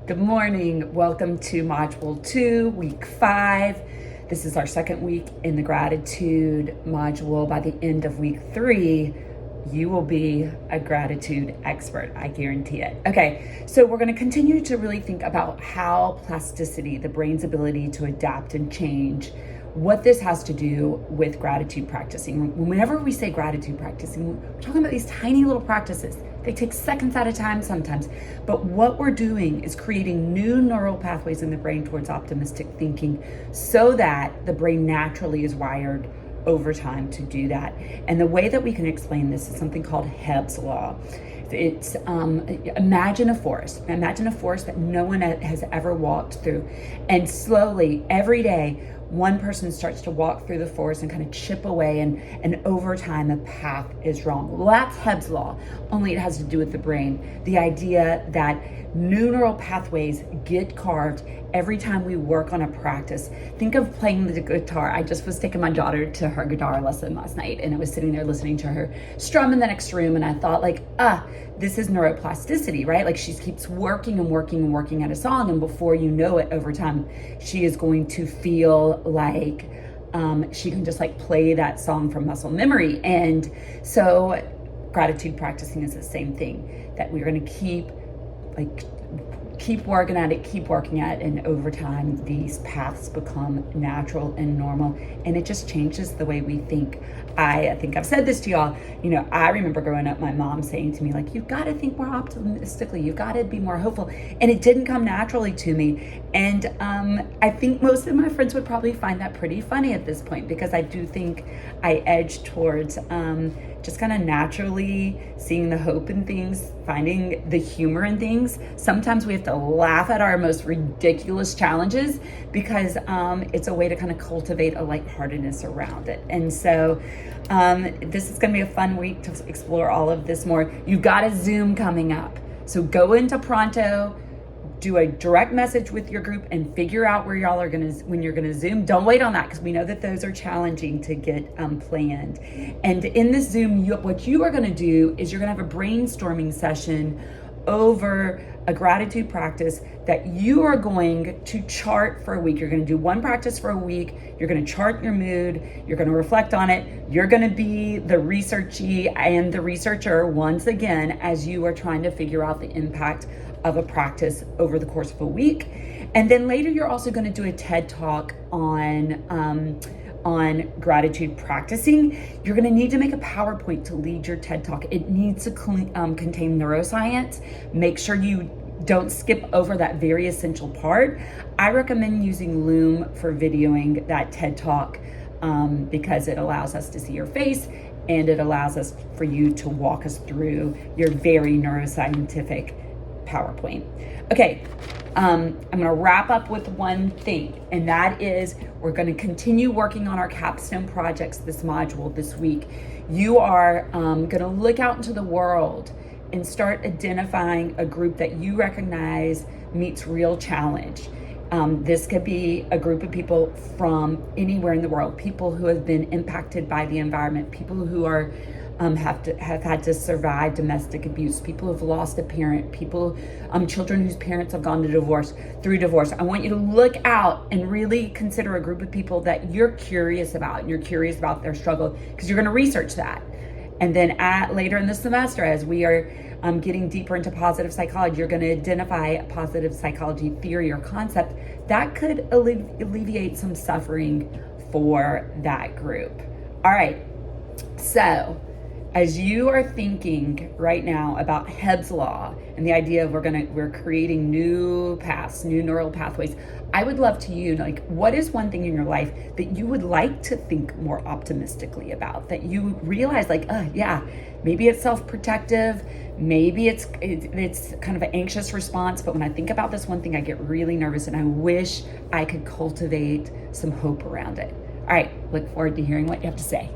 Good morning. Welcome to Module 2, Week 5. This is our second week in the gratitude module. By the end of Week 3, you will be a gratitude expert. I guarantee it. Okay, so we're going to continue to really think about how plasticity, the brain's ability to adapt and change, what this has to do with gratitude practicing. Whenever we say gratitude practicing, we're talking about these tiny little practices. They take seconds at a time sometimes, but what we're doing is creating new neural pathways in the brain towards optimistic thinking so that the brain naturally is wired over time to do that. And the way that we can explain this is something called Hebb's Law. It's imagine a forest that no one has ever walked through, and slowly every day one person starts to walk through the forest and kind of chip away, and over time a path is drawn. Well, that's Hebb's Law, only it has to do with the brain. The idea that new neural pathways get carved every time we work on a practice. Think of playing the guitar. I just was taking my daughter to her guitar lesson last night, and I was sitting there listening to her strum in the next room, and I thought this is neuroplasticity, right? Like she keeps working and working and working at a song, and before you know it, over time, she is going to feel like she can just like play that song from muscle memory. And so gratitude practicing is the same thing, that we're going to keep working at it, and over time these paths become natural and normal, and it just changes the way we think. I think I've said this to y'all. I remember growing up, my mom saying to me, like, you've got to think more optimistically, you've got to be more hopeful, and it didn't come naturally to me. And I think most of my friends would probably find that pretty funny at this point, because I do think I edge towards just kind of naturally seeing the hope in things, finding the humor in things. Sometimes we have to laugh at our most ridiculous challenges because it's a way to kind of cultivate a lightheartedness around it. And so this is going to be a fun week to explore all of this more. You've got a Zoom coming up. So go into Pronto, do a direct message with your group, and figure out where y'all are when you're gonna Zoom. Don't wait on that, because we know that those are challenging to get planned. And in this Zoom, what you are gonna do is you're gonna have a brainstorming session over a gratitude practice that you are going to chart for a week. You're going to do one practice for a week. You're going to chart your mood. You're going to reflect on it. You're going to be the researchy and the researcher once again as you are trying to figure out the impact of a practice over the course of a week. And then later you're also going to do a TED Talk on gratitude practicing. You're going to need to make a PowerPoint to lead your TED Talk. It needs to contain neuroscience. Make sure you don't skip over that very essential part. I recommend using Loom for videoing that TED Talk because it allows us to see your face, and it allows us for you to walk us through your very neuroscientific PowerPoint. Okay, I'm going to wrap up with one thing, and that is we're going to continue working on our capstone projects this module this week. You are going to look out into the world and start identifying a group that you recognize meets real challenge. This could be a group of people from anywhere in the world, people who have been impacted by the environment, people who are have had to survive domestic abuse, people who've lost a parent, children whose parents have gone through divorce. I want you to look out and really consider a group of people that you're curious about, and you're curious about their struggle, because you're going to research that. And then later in the semester, as we are getting deeper into positive psychology, you're going to identify a positive psychology theory or concept that could alleviate some suffering for that group. All right, so as you are thinking right now about Hebb's Law and the idea of we're creating new paths, new neural pathways, I would love to what is one thing in your life that you would like to think more optimistically about, that you realize maybe it's self-protective, maybe it's kind of an anxious response, but when I think about this one thing, I get really nervous, and I wish I could cultivate some hope around it. All right, look forward to hearing what you have to say.